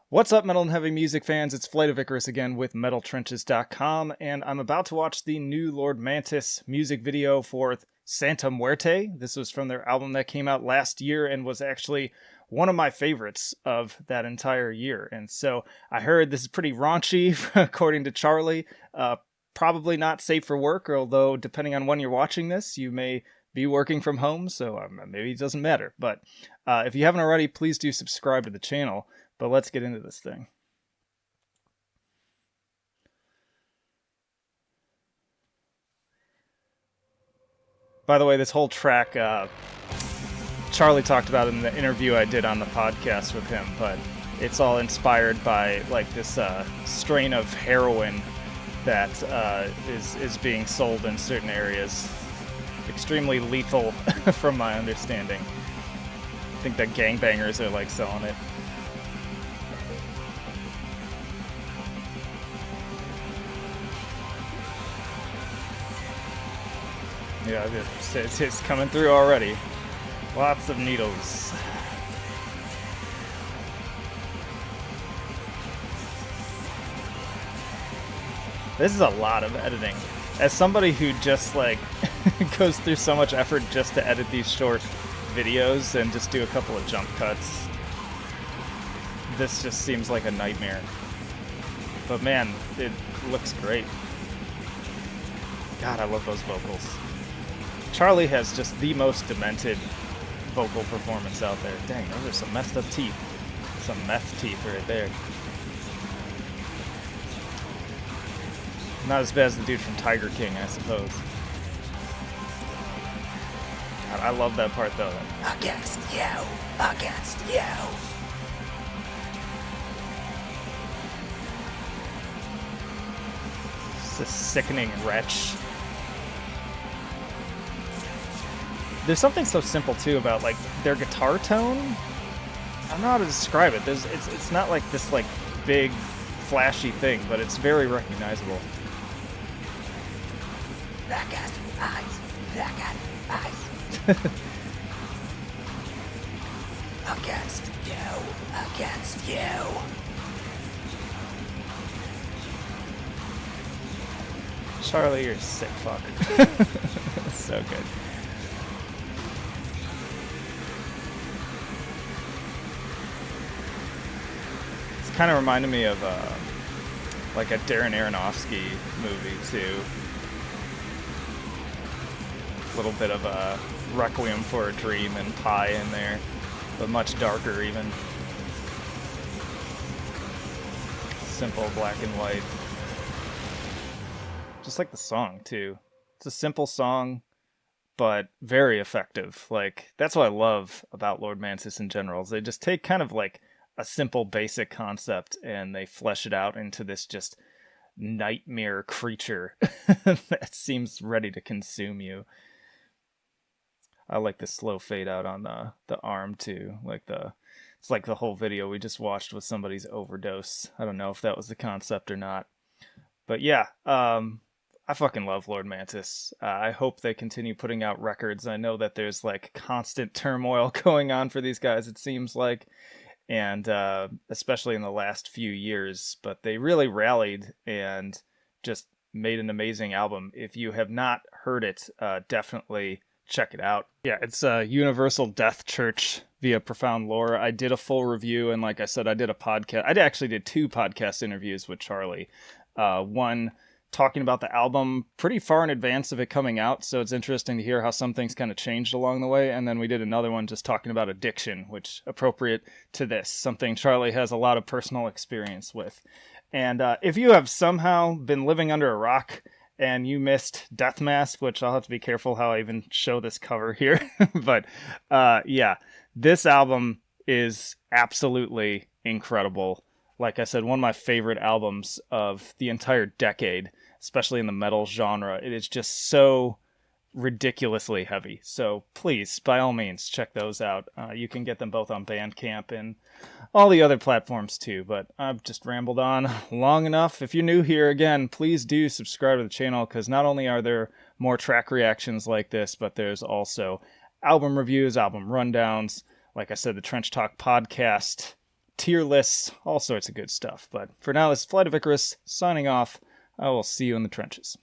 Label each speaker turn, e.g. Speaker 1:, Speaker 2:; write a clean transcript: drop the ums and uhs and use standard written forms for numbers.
Speaker 1: What's up, metal and heavy music fans? It's Flight of Icarus again with MetalTrenches.com, and I'm about to watch the new Lord Mantis music video for Santa Muerte. This was from their album that came out last year and was actually one of my favorites of that entire year. And so I heard this is pretty raunchy, according to Charlie. Probably not safe for work, although depending on when you're watching this, you may be working from home, so maybe it doesn't matter. But if you haven't already, please do subscribe to the channel. But let's get into this thing. By the way, this whole track, Charlie talked about in the interview I did on the podcast with him, but it's all inspired by like this strain of heroin that is being sold in certain areas. Extremely lethal, from my understanding. I think that gangbangers are like selling it. Yeah, it's coming through already. Lots of needles. This is a lot of editing. As somebody who just like goes through so much effort just to edit these short videos and just do a couple of jump cuts, this just seems like a nightmare. But man, it looks great. God, I love those vocals. Charlie has just the most demented vocal performance out there. Dang, those are some messed up teeth. Some meth teeth right there. Not as bad as the dude from Tiger King, I suppose. God, I love that part though. Against you, against you. It's a sickening wretch. There's something so simple too about like their guitar tone. I don't know how to describe it. It's not like this like big flashy thing, but it's very recognizable. Against eyes, against you, against you. Charlie, you're a sick fuck. So good. Kind of reminded me of like a Darren Aronofsky movie too. A little bit of a Requiem for a Dream and Pie in there, but much darker even. Simple black and white. Just like the song too. It's a simple song, but very effective. Like that's what I love about Lord Mantis in general. Is they just take kind of like a simple basic concept and they flesh it out into this just nightmare creature that seems ready to consume you. I like the slow fade out on the arm too. It's like the whole video we just watched with somebody's overdose. I don't know if that was the concept or not. But yeah, I fucking love Lord Mantis. I hope they continue putting out records. I know that there's like constant turmoil going on for these guys, it seems like. And especially in the last few years, but they really rallied and just made an amazing album. If you have not heard it, definitely check it out. Yeah, it's Universal Death Church via Profound Lore. I did a full review, and like I said, I did a podcast. I actually did 2 podcast interviews with Charlie. One talking about the album pretty far in advance of it coming out, so it's interesting to hear how some things kind of changed along the way. And then we did another one just talking about addiction, which appropriate to this, something Charlie has a lot of personal experience with. And if you have somehow been living under a rock and you missed Death Mask, which I'll have to be careful how I even show this cover here, but yeah, this album is absolutely incredible. Like I said, one of my favorite albums of the entire decade, especially in the metal genre. It is just so ridiculously heavy. So please, by all means, check those out. You can get them both on Bandcamp and all the other platforms too. But I've just rambled on long enough. If you're new here, again, please do subscribe to the channel, because not only are there more track reactions like this, but there's also album reviews, album rundowns. Like I said, the Trench Talk podcast tier lists, all sorts of good stuff. But for now, this is Flight of Icarus signing off. I will see you in the trenches.